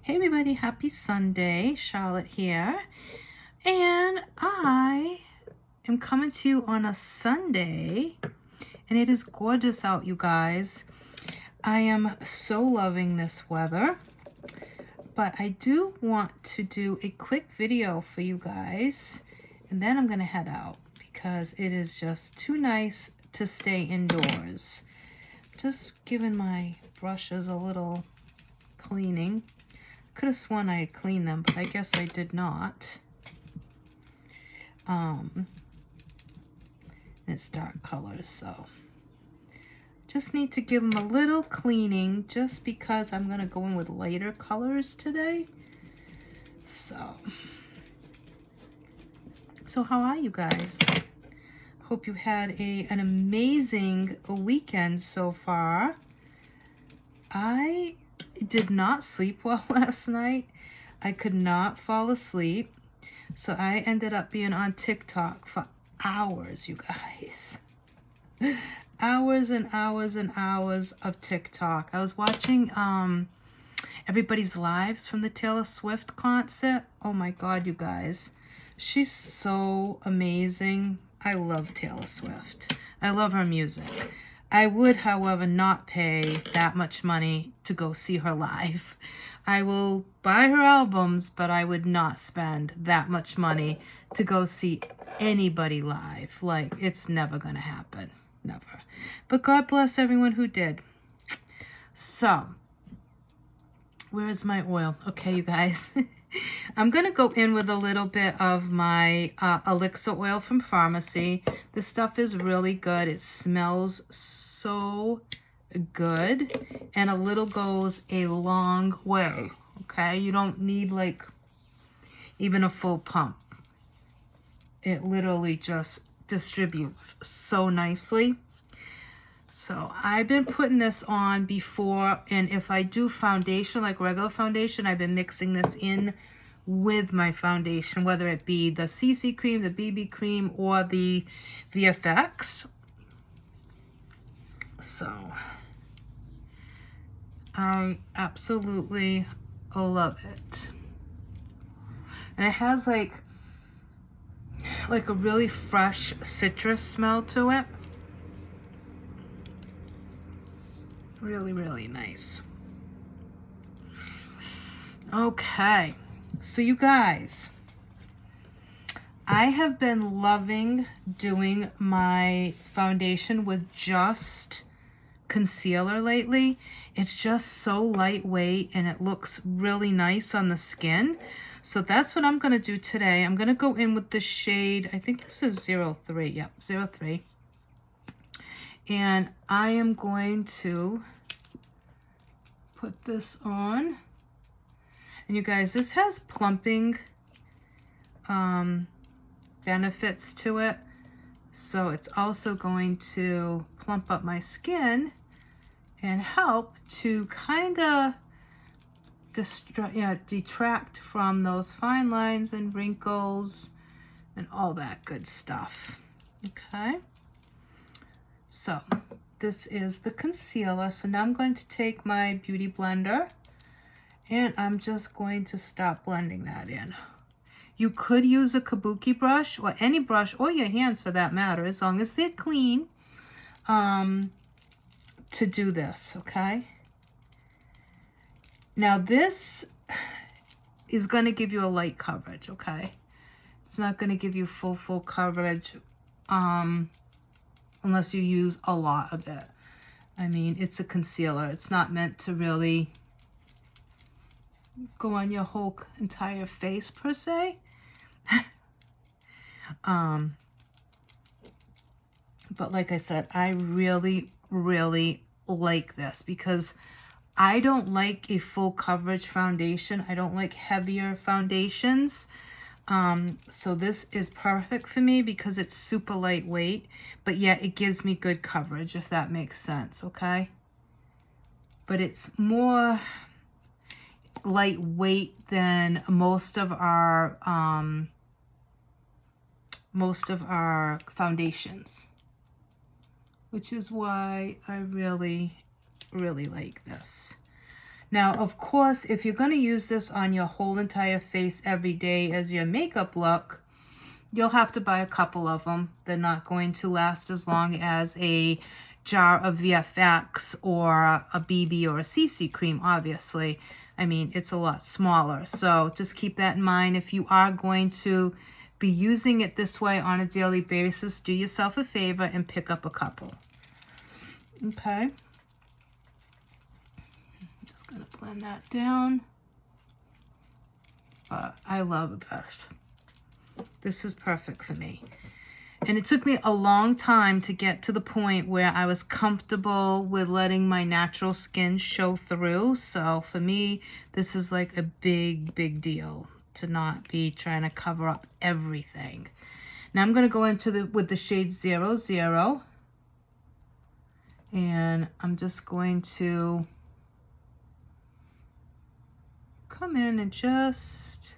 Hey everybody, happy Sunday. Charlotte here. And I am coming to you on a Sunday, and it is gorgeous out, you guys. I am so loving this weather, but I do want to do a quick video for you guys, and then I'm going to head out because it is just too nice to stay indoors. Just giving my brushes a little cleaning. Could have sworn I had cleaned them, but I guess I did not. It's dark colors, so just need to give them a little cleaning just because I'm going to go in with lighter colors today. So how are you guys? Hope you had an amazing weekend so far. I did not sleep well last night. I could not fall asleep. So I ended up being on TikTok for hours, you guys. Hours and hours and hours of TikTok. I was watching everybody's lives from the Taylor Swift concert. Oh my God, you guys. She's so amazing. I love Taylor Swift. I love her music. I would, however, not pay that much money to go see her live. I will buy her albums, but I would not spend that much money to go see anybody live. Like, it's never going to happen. Never. But God bless everyone who did. So, where is my oil? Okay, you guys. I'm going to go in with a little bit of my elixir oil from Pharmacy. This stuff is really good. It smells so good, and a little goes a long way. Okay, you don't need like even a full pump. It literally just distributes so nicely. So I've been putting this on before, and if I do foundation, like regular foundation, I've been mixing this in with my foundation, whether it be the CC cream, the BB cream, or the VFX. So I absolutely love it. And it has like a really fresh citrus smell to it. Really, really nice. Okay, so you guys, I have been loving doing my foundation with just concealer lately. It's just so lightweight and it looks really nice on the skin. So that's what I'm going to do today. I'm going to go in with the shade, I think this is 03. Yep, 03. And I am going to put this on. And you guys, this has plumping benefits to it. So it's also going to plump up my skin and help to kind of detract from those fine lines and wrinkles and all that good stuff. Okay. So this is the concealer. So now I'm going to take my beauty blender and I'm just going to start blending that in. You could use a kabuki brush or any brush, or your hands for that matter, as long as they're clean, to do this, okay? Now this is going to give you a light coverage, okay? It's not going to give you full coverage unless you use a lot of it. I mean, it's a concealer. It's not meant to really go on your whole entire face per se. But like I said, I really, really like this because I don't like a full coverage foundation. I don't like heavier foundations. So this is perfect for me because it's super lightweight, but yet it gives me good coverage, if that makes sense, okay? But it's more lightweight than most of our foundations, which is why I really, really like this. Now, of course, if you're going to use this on your whole entire face every day as your makeup look, you'll have to buy a couple of them. They're not going to last as long as a jar of VFX or a BB or a CC cream, obviously. I mean, it's a lot smaller. So just keep that in mind. If you are going to be using it this way on a daily basis, do yourself a favor and pick up a couple. Okay. Just going to blend that down. But I love this. This is perfect for me. And it took me a long time to get to the point where I was comfortable with letting my natural skin show through. So for me, this is like a big, big deal to not be trying to cover up everything. Now I'm going to go into with the shade 00. And I'm just going to come in and just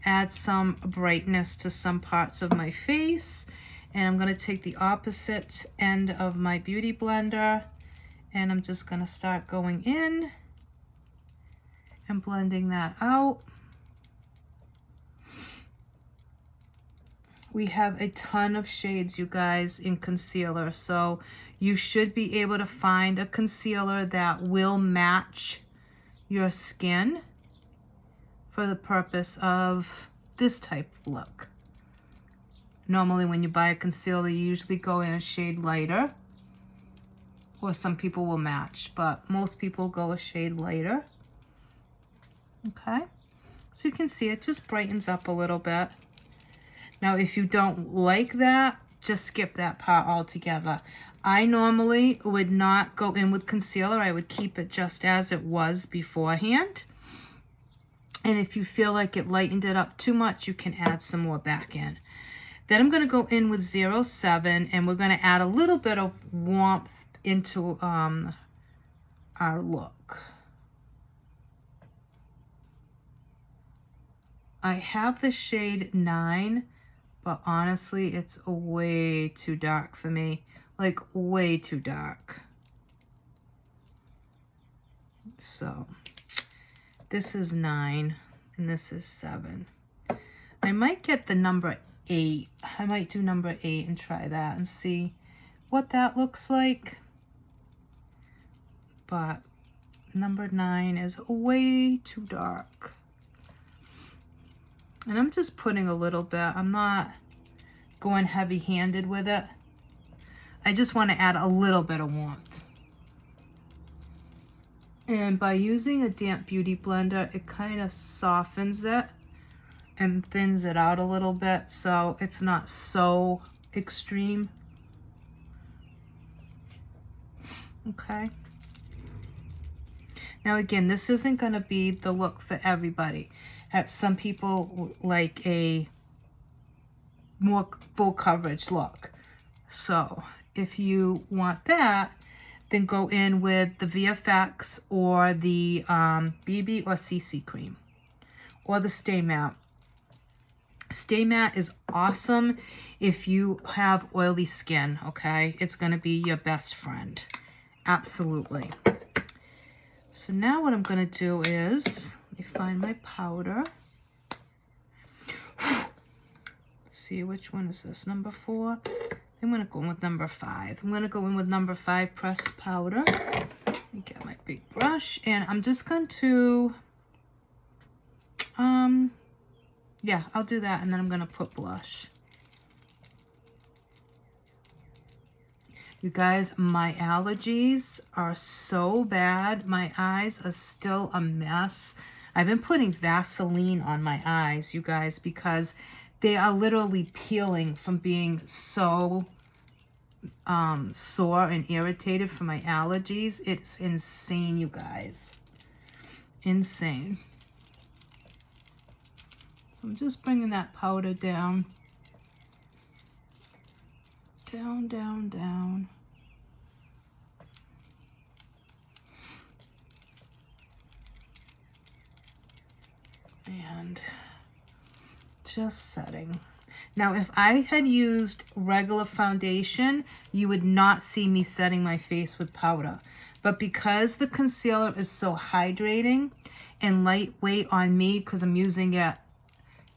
add some brightness to some parts of my face. And I'm going to take the opposite end of my Beauty Blender and I'm just going to start going in and blending that out. We have a ton of shades, you guys, in concealer, so you should be able to find a concealer that will match your skin for the purpose of this type of look. Normally when you buy a concealer, you usually go in a shade lighter, or some people will match, but most people go a shade lighter. Okay, so you can see it just brightens up a little bit. Now, if you don't like that, just skip that part altogether. I normally would not go in with concealer. I would keep it just as it was beforehand. And if you feel like it lightened it up too much, you can add some more back in. Then I'm going to go in with 07, and we're going to add a little bit of warmth into our look. I have the shade 9, but honestly, it's way too dark for me. Like, way too dark. So, this is 9, and this is 7. I might get the number 8. I might do number 8 and try that and see what that looks like. But number 9 is way too dark. And I'm just putting a little bit. I'm not going heavy-handed with it. I just want to add a little bit of warmth. And by using a damp beauty blender, it kind of softens it and thins it out a little bit, so it's not so extreme. Okay. Now again, this isn't going to be the look for everybody. Some people like a more full coverage look. So if you want that, then go in with the VFX or the BB or CC cream or the Stay Matte. Stay Matte is awesome if you have oily skin, okay? It's going to be your best friend. Absolutely. So now what I'm going to do is, let me find my powder. Let's see, which one is this? Number 4? I'm going to go in with number 5. I'm going to go in with number 5 pressed powder. Let me get my big brush, and I'm just going to, yeah, I'll do that, and then I'm going to put blush. You guys, my allergies are so bad. My eyes are still a mess. I've been putting Vaseline on my eyes, you guys, because they are literally peeling from being so sore and irritated from my allergies. It's insane, you guys. Insane. So I'm just bringing that powder down. Down, down, down. And just setting. Now, if I had used regular foundation, you would not see me setting my face with powder. But because the concealer is so hydrating and lightweight on me, because I'm using it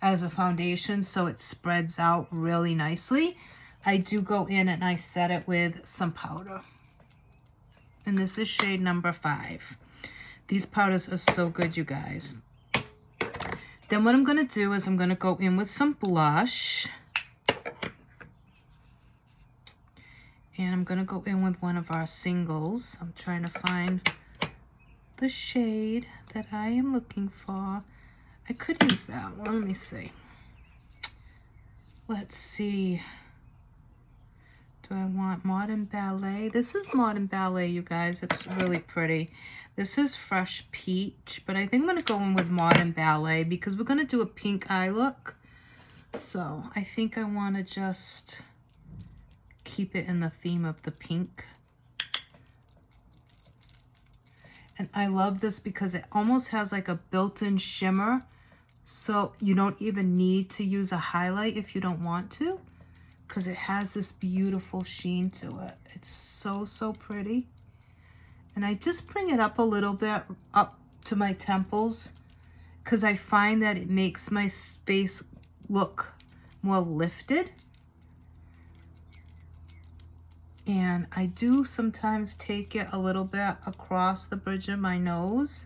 as a foundation so it spreads out really nicely, I do go in and I set it with some powder. And this is shade number 5. These powders are so good, you guys. Then what I'm going to do is I'm going to go in with some blush. And I'm going to go in with one of our singles. I'm trying to find the shade that I am looking for. I could use that one. Let me see. Let's see. Do I want Modern Ballet? This is Modern Ballet, you guys. It's really pretty. This is Fresh Peach, but I think I'm going to go in with Modern Ballet because we're going to do a pink eye look. So I think I want to just keep it in the theme of the pink. And I love this because it almost has like a built-in shimmer. So you don't even need to use a highlight if you don't want to, because it has this beautiful sheen to it. It's so, so pretty. And I just bring it up a little bit, up to my temples, because I find that it makes my face look more lifted. And I do sometimes take it a little bit across the bridge of my nose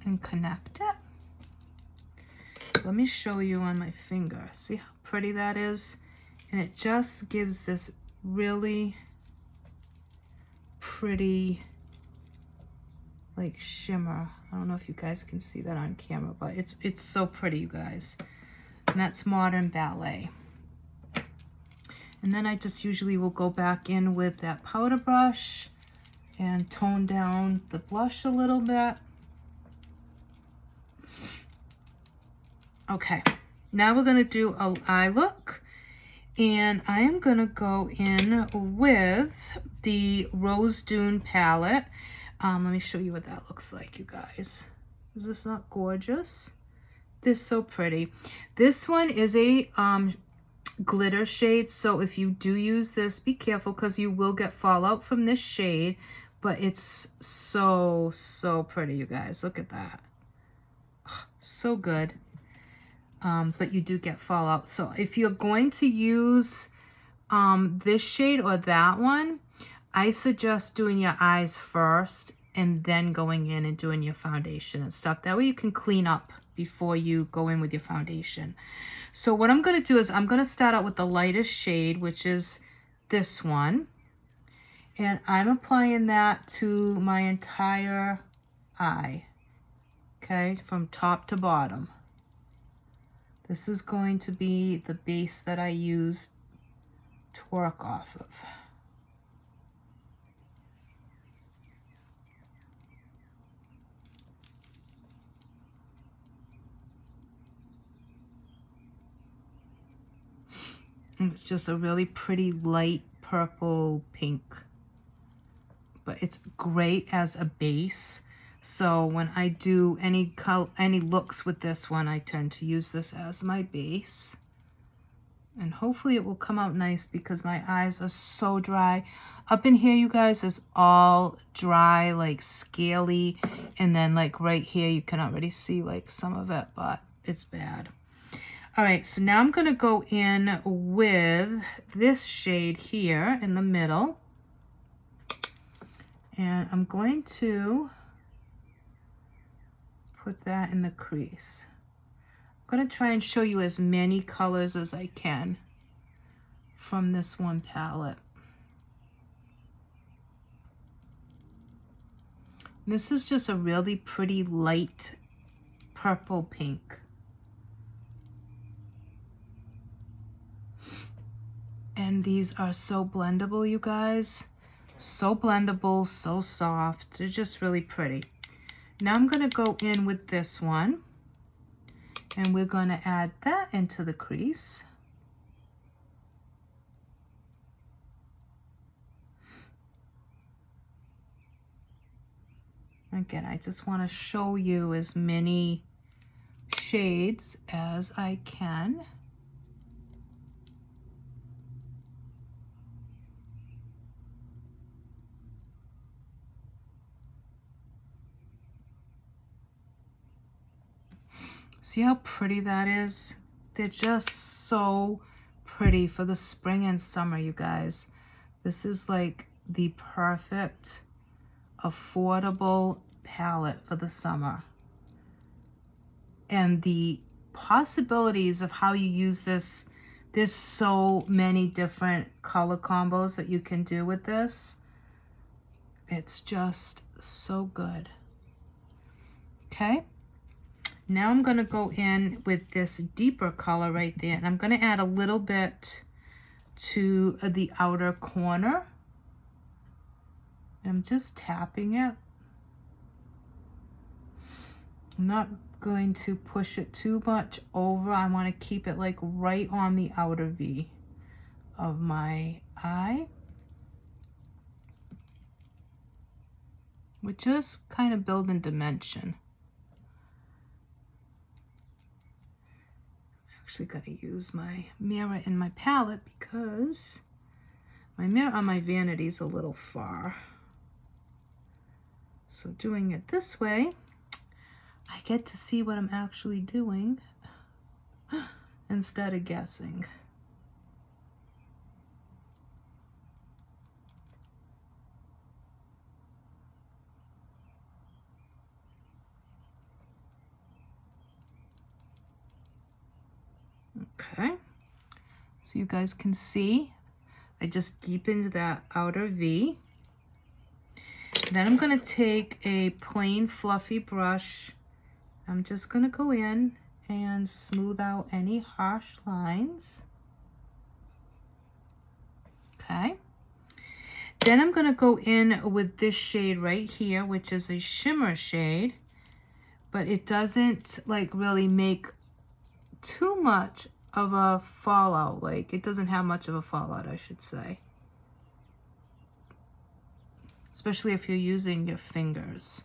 and connect it. Let me show you on my finger. See how pretty that is? And it just gives this really pretty like shimmer. I don't know if you guys can see that on camera, but it's so pretty, you guys. And that's Modern Ballet. And then I just usually will go back in with that powder brush and tone down the blush a little bit. Okay, now we're going to do an eye look. And I am going to go in with the Rose Dune palette. Let me show you what that looks like, you guys. Is this not gorgeous? This is so pretty. This one is a glitter shade, so if you do use this, be careful because you will get fallout from this shade, but it's so, so pretty, you guys. Look at that. So good. But you do get fallout. So if you're going to use this shade or that one, I suggest doing your eyes first and then going in and doing your foundation and stuff. That way you can clean up before you go in with your foundation. So what I'm going to do is I'm going to start out with the lightest shade, which is this one. And I'm applying that to my entire eye. Okay, from top to bottom. This is going to be the base that I use to work off of. And it's just a really pretty light purple pink. But it's great as a base. So when I do any looks with this one, I tend to use this as my base. And hopefully it will come out nice because my eyes are so dry. Up in here, you guys, is all dry, like scaly. And then like right here, you can already see like some of it, but it's bad. All right, so now I'm going to go in with this shade here in the middle. And I'm going to put that in the crease. I'm going to try and show you as many colors as I can from this one palette. This is just a really pretty light purple pink. And these are so blendable, you guys. So blendable, so soft. They're just really pretty. Now I'm going to go in with this one. And we're going to add that into the crease. Again, I just want to show you as many shades as I can. See how pretty that is? They're just so pretty for the spring and summer, you guys. This is like the perfect, affordable palette for the summer. And the possibilities of how you use this, there's so many different color combos that you can do with this. It's just so good. Okay. Now I'm going to go in with this deeper color right there, and I'm going to add a little bit to the outer corner. I'm just tapping it. I'm not going to push it too much over. I want to keep it like right on the outer V of my eye. We're just kind of building dimension. Actually got to use my mirror in my palette because my mirror on my vanity is a little far. So doing it this way, I get to see what I'm actually doing instead of guessing. Okay, so you guys can see I just deepened that outer V. Then I'm going to take a plain fluffy brush. I'm just going to go in and smooth out any harsh lines. Okay. Then I'm going to go in with this shade right here, which is a shimmer shade, but it doesn't like really make too much of a fallout. Like it doesn't have much of a fallout, I should say. Especially if you're using your fingers.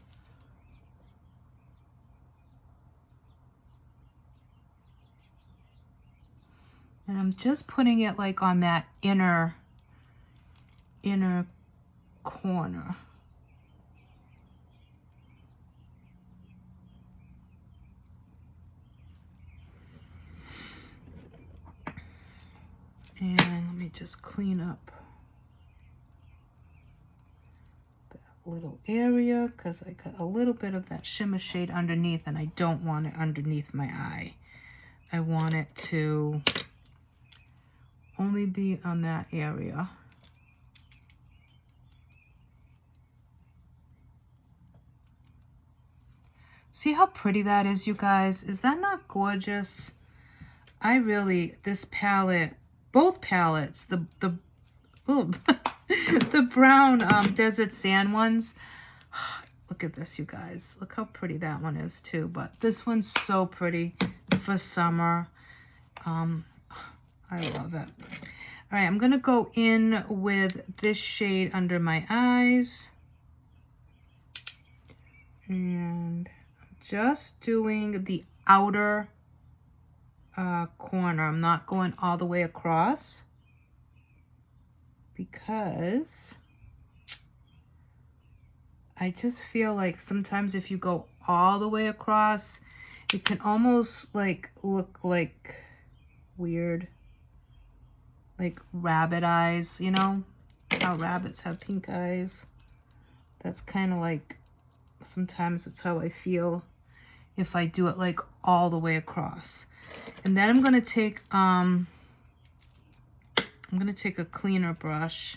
And I'm just putting it like on that inner corner. And let me just clean up that little area because I got a little bit of that shimmer shade underneath and I don't want it underneath my eye. I want it to only be on that area. See how pretty that is, you guys? Is that not gorgeous? I really, this palette, both palettes, the the brown desert sand ones. Look at this, you guys. Look how pretty that one is too. But this one's so pretty for summer. I love it. All right, I'm gonna go in with this shade under my eyes. And I'm just doing the outer corner. I'm not going all the way across because I just feel like sometimes if you go all the way across, it can almost like look like weird, like rabbit eyes, you know how rabbits have pink eyes. That's kind of like, sometimes it's how I feel if I do it like all the way across. And then I'm gonna take a cleaner brush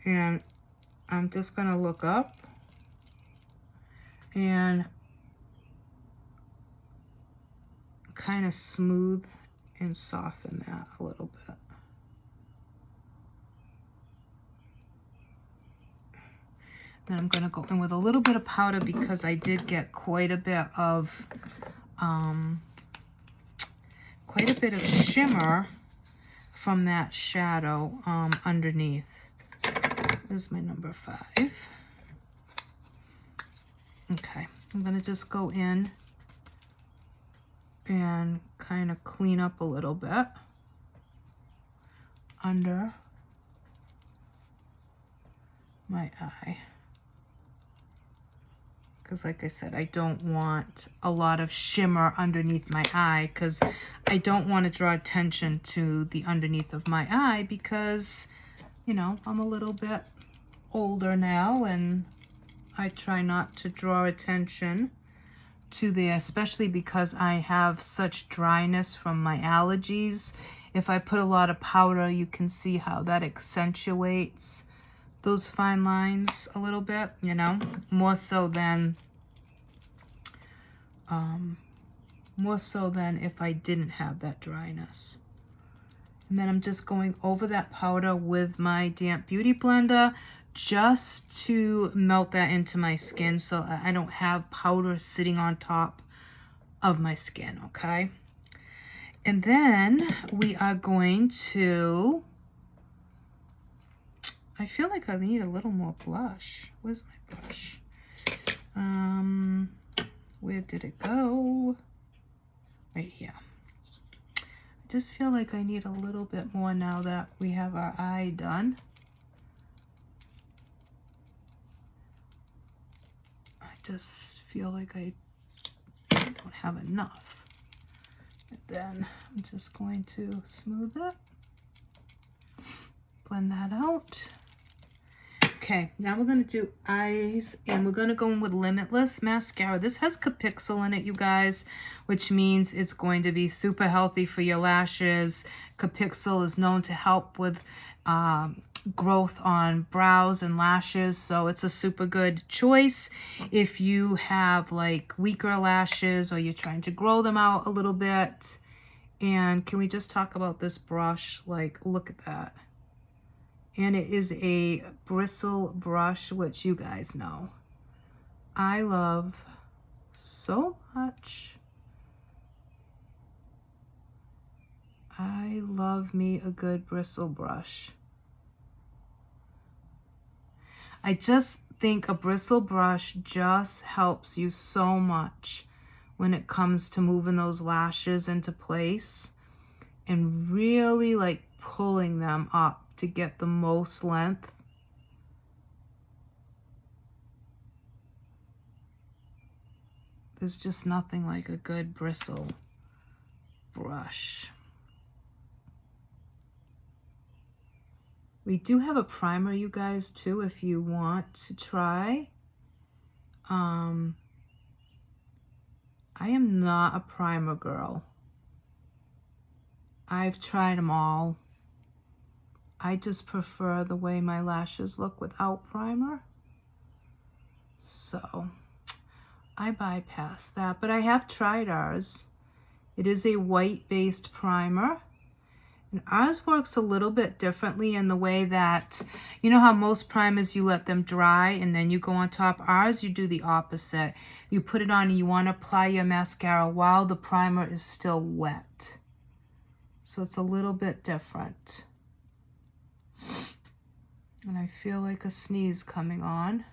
and I'm just gonna look up and kind of smooth and soften that a little bit. Then I'm gonna go in with a little bit of powder because I did get quite a bit of shimmer from that shadow underneath. This is my number 5. Okay, I'm gonna just go in and kind of clean up a little bit under my eye. because like I said, I don't want a lot of shimmer underneath my eye, because I don't want to draw attention to the underneath of my eye, because, you know, I'm a little bit older now, and I try not to draw attention to there, especially because I have such dryness from my allergies. If I put a lot of powder, you can see how that accentuates those fine lines a little bit, you know, more so than if I didn't have that dryness. And then I'm just going over that powder with my damp beauty blender just to melt that into my skin, so I don't have powder sitting on top of my skin, okay? And then we are going to, I feel like I need a little more blush. Where's my brush? Where did it go? Right here. I just feel like I need a little bit more now that we have our eye done. I just feel like I don't have enough. And then I'm just going to smooth it, blend that out. Okay, now we're going to do eyes, and we're going to go in with Limitless mascara. This has Capixyl in it, you guys, which means it's going to be super healthy for your lashes. Capixyl is known to help with growth on brows and lashes, so it's a super good choice if you have like weaker lashes or you're trying to grow them out a little bit. And can we just talk about this brush? Like, look at that. And it is a bristle brush, which you guys know I love so much. I love me a good bristle brush. I just think a bristle brush just helps you so much when it comes to moving those lashes into place and really like pulling them up to get the most length. There's just nothing like a good bristle brush. We do have a primer, you guys, too, if you want to try. I am not a primer girl. I've tried them all. I just prefer the way my lashes look without primer. So I bypass that, but I have tried ours. It is a white-based primer. And ours works a little bit differently in the way that, you know how most primers you let them dry and then you go on top? Ours, you do the opposite. You put it on and you want to apply your mascara while the primer is still wet. So it's a little bit different. And I feel like a sneeze coming on.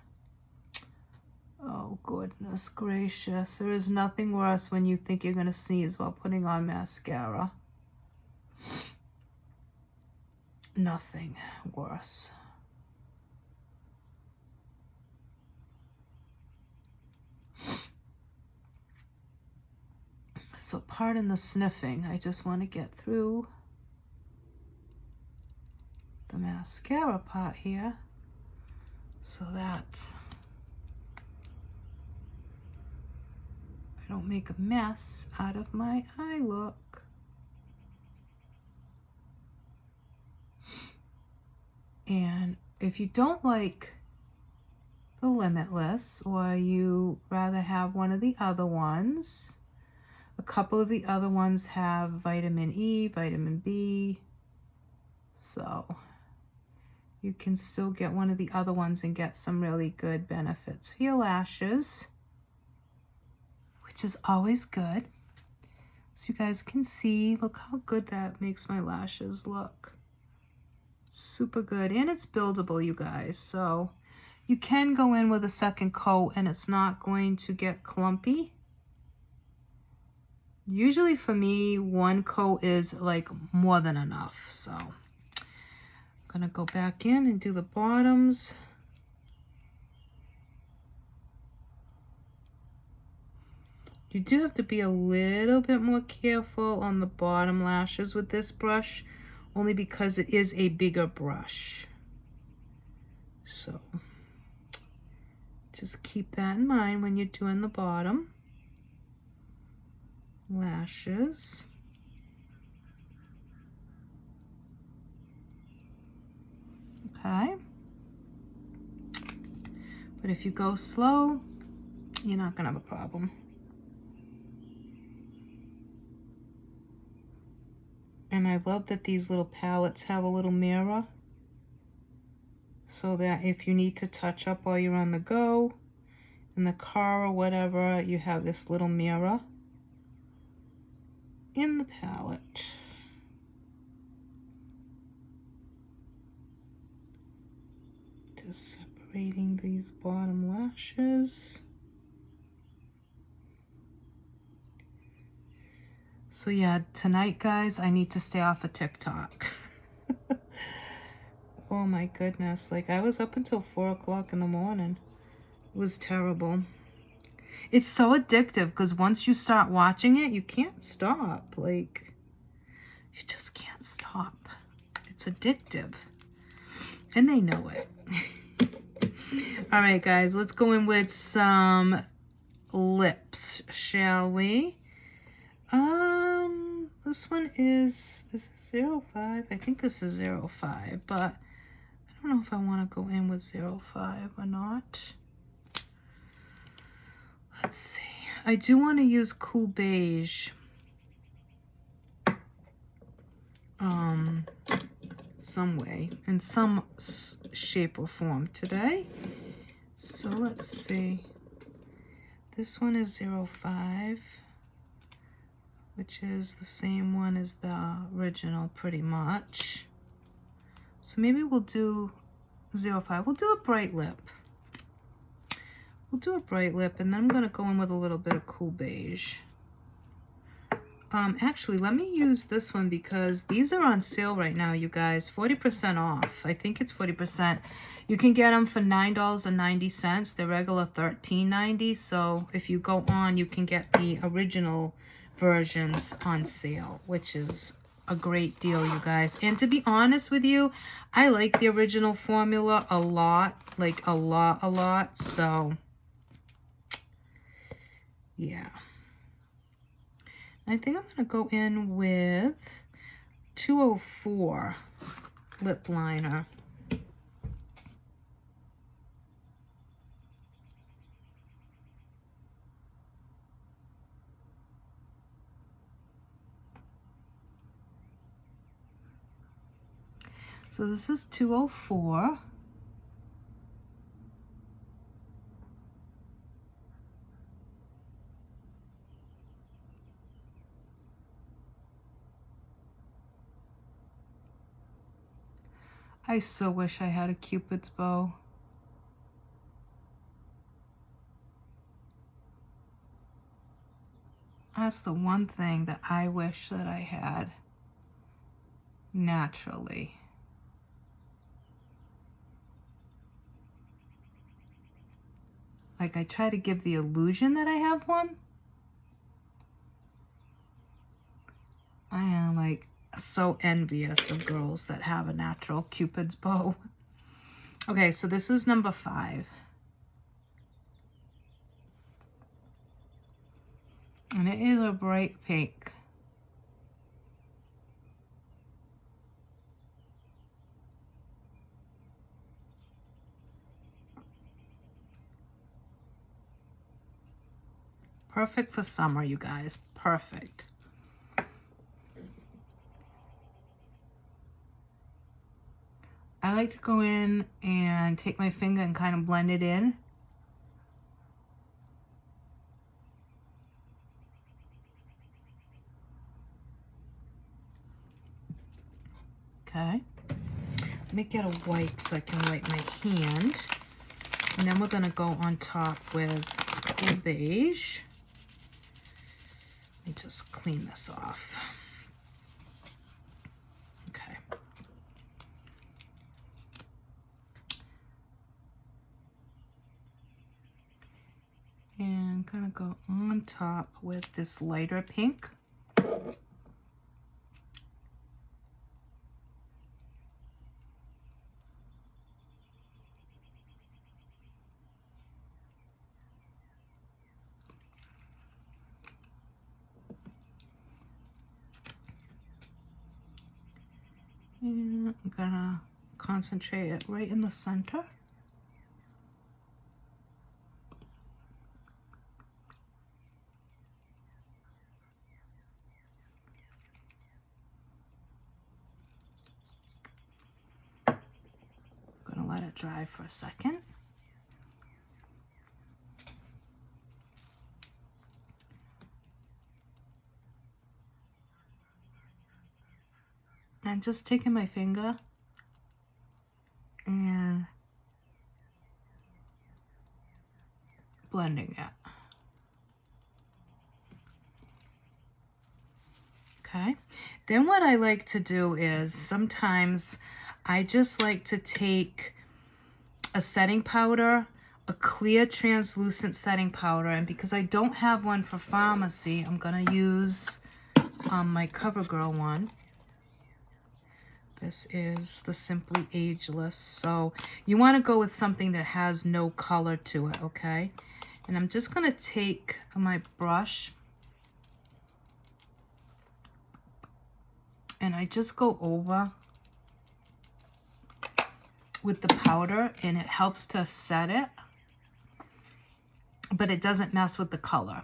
Oh, goodness gracious. There is nothing worse when you think you're going to sneeze while putting on mascara. Nothing worse. So pardon the sniffing. I just want to get through the mascara part here so that I don't make a mess out of my eye look. And if you don't like the Limitless, or you rather have one of the other ones, a couple of the other ones have vitamin E, vitamin B, so you can still get one of the other ones and get some really good benefits for your lashes, which is always good. So you guys can see, look how good that makes my lashes look. Super good, and it's buildable, you guys, so you can go in with a second coat and it's not going to get clumpy. Usually for me, one coat is like more than enough, so I'm gonna go back in and do the bottoms. You do have to be a little bit more careful on the bottom lashes with this brush, only because it is a bigger brush. So just keep that in mind when you're doing the bottom lashes. Okay. But if you go slow, you're not gonna have a problem. And I love that these little palettes have a little mirror, so that if you need to touch up while you're on the go, in the car or whatever, you have this little mirror in the palette. Just separating these bottom lashes. So yeah, tonight, guys, I need to stay off of TikTok. Oh my goodness, like I was up until 4 o'clock in the morning. It was terrible. It's so addictive because once you start watching it, you can't stop. Like, you just can't stop. It's addictive. And they know it. All right, guys, let's go in with some lips, shall we? This one is this 05? I think this is 05, but I don't know if I want to go in with 05 or not. Let's see. I do want to use Cool Beige. Some way, in some shape or form today. So let's see. This one is 05, which is the same one as the original pretty much. So maybe we'll do 05. We'll do a bright lip. We'll do a bright lip, and then I'm going to go in with a little bit of Cool Beige. Actually, let me use this one because these are on sale right now, you guys. 40% off. I think it's 40%. You can get them for $9.90. They're regular $13.90. So if you go on, you can get the original versions on sale, which is a great deal, you guys. And to be honest with you, I like the original formula a lot. Like a lot. So, yeah. I think I'm going to go in with 204 lip liner. So this is 204. I so wish I had a Cupid's bow. That's the one thing that I wish that I had naturally. Like, I try to give the illusion that I have one. I am like so envious of girls that have a natural Cupid's bow. Okay, so this is number 5. And it is a bright pink. Perfect for summer, you guys. Perfect. I like to go in and take my finger and kind of blend it in. Okay. Let me get a wipe so I can wipe my hand. And then we're going to go on top with Cool Beige. Let me just clean this off. Okay. And I'm gonna go on top with this lighter pink. And I'm gonna concentrate it right in the center. Gonna let it dry for a second. And just taking my finger and blending it. Okay, then what I like to do is sometimes I just like to take a setting powder, a clear translucent setting powder, and because I don't have one for pharmacy, I'm gonna use my CoverGirl one. This is the Simply Ageless. So you want to go with something that has no color to it, okay? And I'm just going to take my brush and I just go over with the powder, and it helps to set it, but it doesn't mess with the color.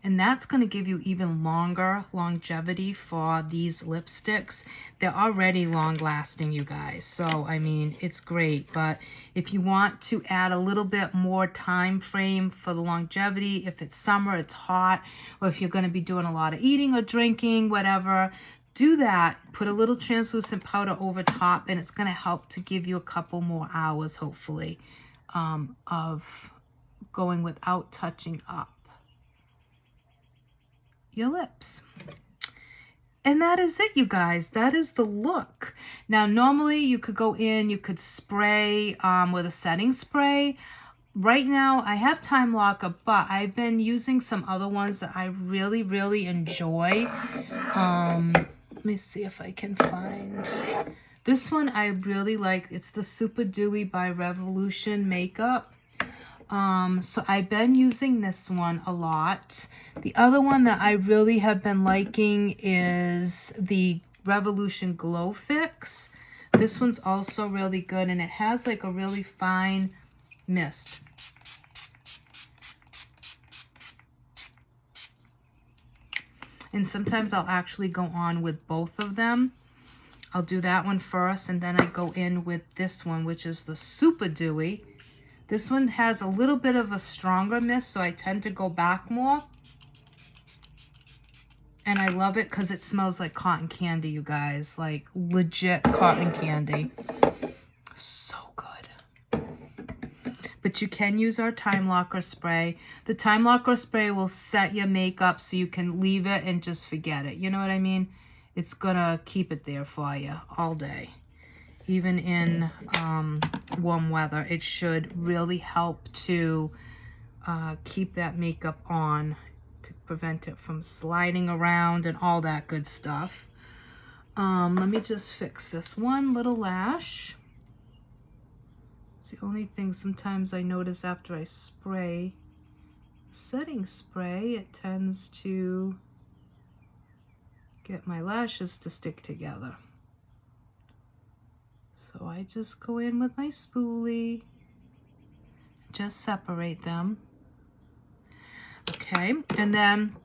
And that's going to give you even longer longevity for these lipsticks. They're already long lasting, you guys. So, I mean, it's great. But if you want to add a little bit more time frame for the longevity, if it's summer, it's hot, or if you're going to be doing a lot of eating or drinking, whatever, do that. Put a little translucent powder over top, and it's going to help to give you a couple more hours, hopefully, of going without touching up your lips. And that is it, you guys. That is the look. Now, normally you could go in, you could spray with a setting spray. Right now, I have Time Locker, but I've been using some other ones that I really, really enjoy. Let me see if I can find... This one I really like. It's the Super Dewy by Revolution Makeup. So I've been using this one a lot. The other one that I really have been liking is the Revolution Glow Fix. This one's also really good, and it has like a really fine mist. And sometimes I'll actually go on with both of them. I'll do that one first, and then I go in with this one, which is the Super Dewy. This one has a little bit of a stronger mist, so I tend to go back more. And I love it because it smells like cotton candy, you guys. Like legit cotton candy. So good. But you can use our Time Locker spray. The Time Locker spray will set your makeup so you can leave it and just forget it. You know what I mean? It's gonna keep it there for you all day. Even in warm weather, it should really help to keep that makeup on to prevent it from sliding around and all that good stuff. Let me just fix this one little lash. It's the only thing sometimes I notice after I spray setting spray, it tends to get my lashes to stick together. So I just go in with my spoolie, just separate them. Okay, and then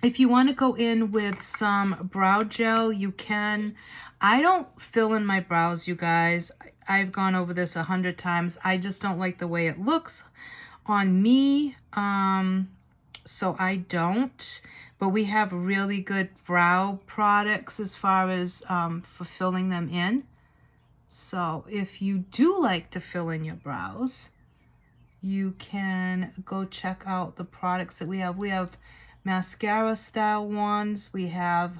if you want to go in with some brow gel, you can. I don't fill in my brows, you guys. I've gone over this 100 times. I just don't like the way it looks on me, so I don't. But we have really good brow products as far as for filling them in. So if you do like to fill in your brows, you can go check out the products that we have. We have mascara style ones, we have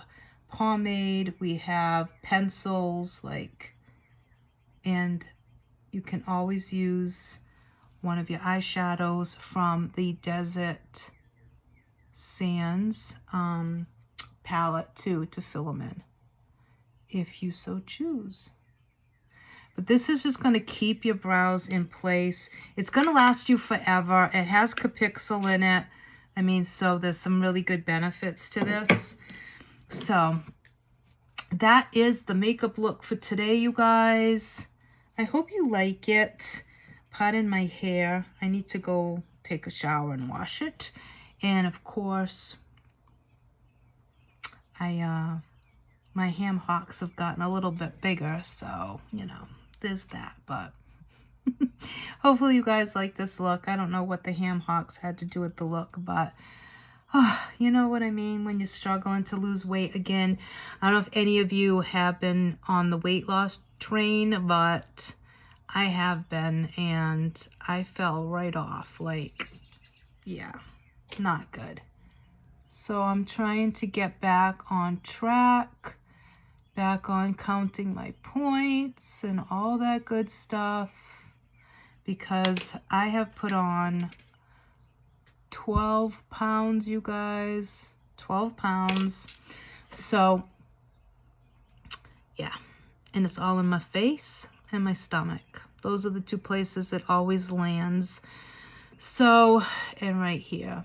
pomade, we have pencils, like, and you can always use one of your eyeshadows from the Desert Sands palette too, to fill them in, if you so choose. But this is just going to keep your brows in place. It's going to last you forever. It has Capixyl in it. I mean, so there's some really good benefits to this. So that is the makeup look for today, you guys. I hope you like it. Pardon my hair. I need to go take a shower and wash it. And of course, my ham hocks have gotten a little bit bigger, so, you know, there's that. But hopefully you guys like this look. I don't know what the ham hocks had to do with the look, but you know what I mean when you're struggling to lose weight again. I don't know if any of you have been on the weight loss train, but I have been, and I fell right off. Like, yeah, not good. So I'm trying to get back on track, back on counting my points and all that good stuff, because I have put on 12 pounds, you guys. 12 pounds. So, yeah. And it's all in my face and my stomach. Those are the two places it always lands. So, and right here.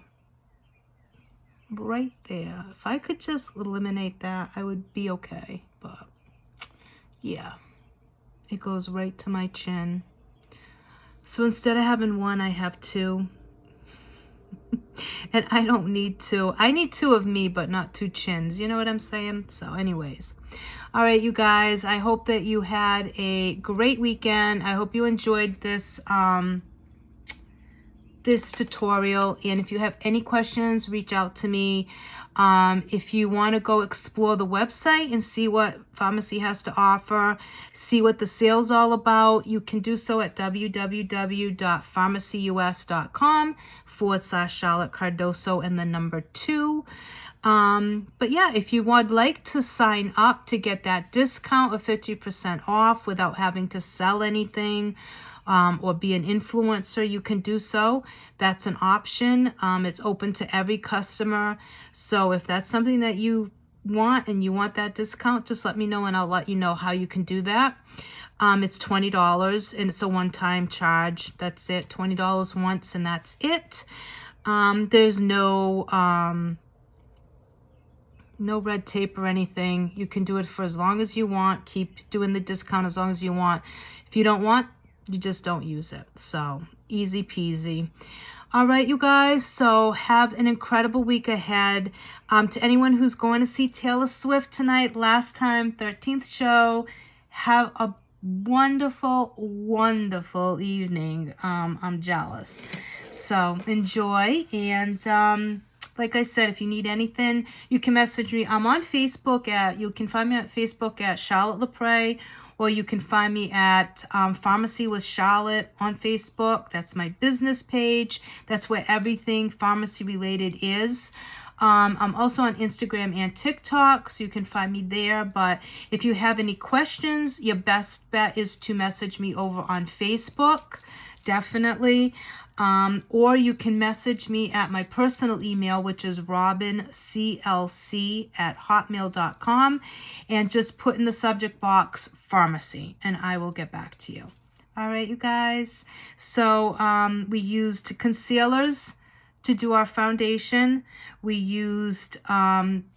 Right there. If I could just eliminate that, I would be okay. But, yeah. It goes right to my chin. So instead of having one, I have two. And I don't need two. I need two of me, but not two chins. You know what I'm saying? So anyways. All right, you guys. I hope that you had a great weekend. I hope you enjoyed this this tutorial. And if you have any questions, reach out to me. If you want to go explore the website and see what Farmacy has to offer, see what the sale's all about, you can do so at www.farmacyus.com/Charlotte Cardoso and the number 2. But yeah, if you would like to sign up to get that discount of 50% off without having to sell anything, or be an influencer, you can do so. That's an option. It's open to every customer. So if that's something that you want and you want that discount, just let me know and I'll let you know how you can do that. It's $20 and it's a one-time charge. That's it. $20 once and that's it. There's no red tape or anything. You can do it for as long as you want. Keep doing the discount as long as you want. If you don't want, you just don't use it. So easy peasy. All right, you guys. So have an incredible week ahead. To anyone who's going to see Taylor Swift tonight, last time, 13th show, have a wonderful, wonderful evening. I'm jealous. So enjoy. And like I said, if you need anything, you can message me. I'm on Facebook you can find me at Facebook at Charlotte Lepre, or you can find me at Farmacy with Charlotte on Facebook. That's my business page. That's where everything pharmacy related is. I'm also on Instagram and TikTok, so you can find me there. But if you have any questions, your best bet is to message me over on Facebook, definitely. Or you can message me at my personal email, which is robinclc@hotmail.com, and just put in the subject box pharmacy, and I will get back to you. All right, you guys. So we used concealers to do our foundation. We used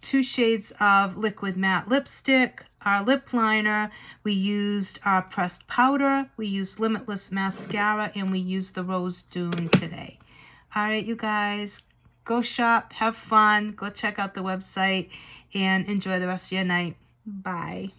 2 shades of liquid matte lipstick, our lip liner. We used our pressed powder. We used Limitless mascara, and we used the Rose Dune today. All right, you guys, go shop, have fun, go check out the website, and enjoy the rest of your night. Bye.